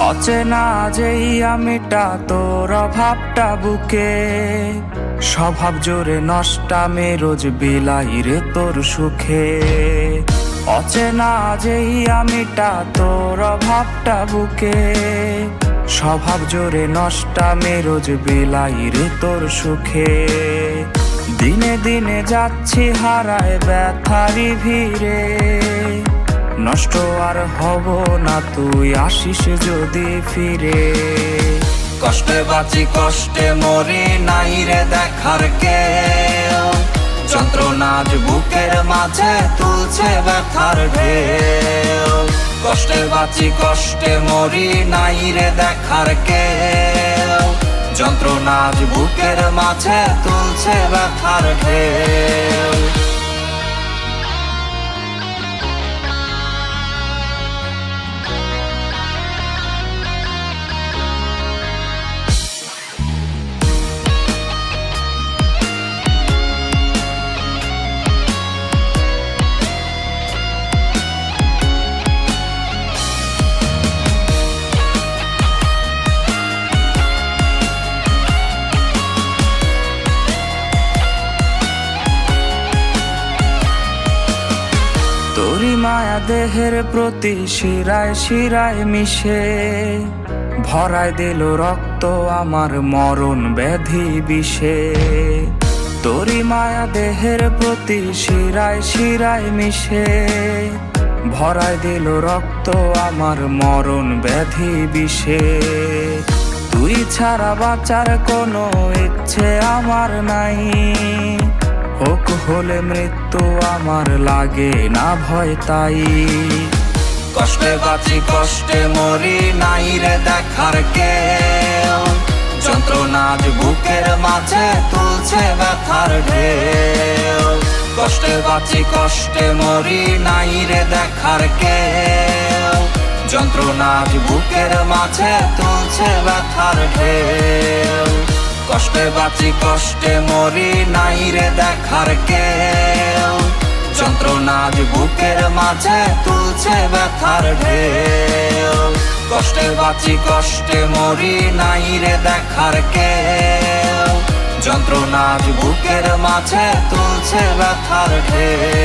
অচেনা যেই আমিটা তোর অভাবটা বুকে, স্বভাব জোরে নষ্টামে রোজ বিলাই রে তোর সুখে। অচেনা যেই আমিটা তোর অভাবটা বুকে, স্বভাব জোরে নষ্টামে রোজ বিলাই রে তোর সুখে। দিনে দিনে যাচ্ছি হারায় ব্যথারি ভিড়ে, নষ্ট আর হব না তুই আসিস যদি ফিরে। কষ্টে বাঁচি কষ্টে মরি নাই রে দেখার কেউ, যন্ত্রণা আজ বুকের মাঝে তুলছে ব্যথার ঢেউ। কষ্টে বাঁচি কষ্টে মরি নাই রে দেখার কেউ, যন্ত্রণা আজ বুকের মাঝে তুলছে ব্যথার ঢেউ। তোরি মায়া দেহের প্রতি শিরায় শিরায় মিশে, ভরায় দিল রক্ত আমার মরণ ব্যাধি বিষে। তোরি মায়া দেহের প্রতি শিরায় শিরায় মিশে, ভরায় দিল রক্ত আমার মরণ ব্যাধি বিষে। তুই ছাড়া বাঁচার কোনো ইচ্ছে আমার নাই, হোক হলে মৃত্যু আমার লাগে না ভয় তাই। কষ্টে বাঁচি কষ্টে মরি নাই রে দেখার কেউ, যন্ত্রণা আজ বুকের মাঝে তুলছে ব্যথার ঢেউ। কষ্টে বাঁচি কষ্টে মরি নাই রে দেখার কেউ, যন্ত্রণা আজ বুকের মাঝে তুলছে ব্যথার ঢেউ। কষ্টে বাঁচি কষ্টে মরি নাই রে দেখার কেউ, যন্ত্রণা আজ বুকের মাঝে তুলছে ব্যথার ঢেউ। কষ্টে বাঁচি কষ্টে মরি নাই রে দেখার কেউ, যন্ত্রণা আজ বুকের মাঝে তুলছে ব্যথার ঢেউ।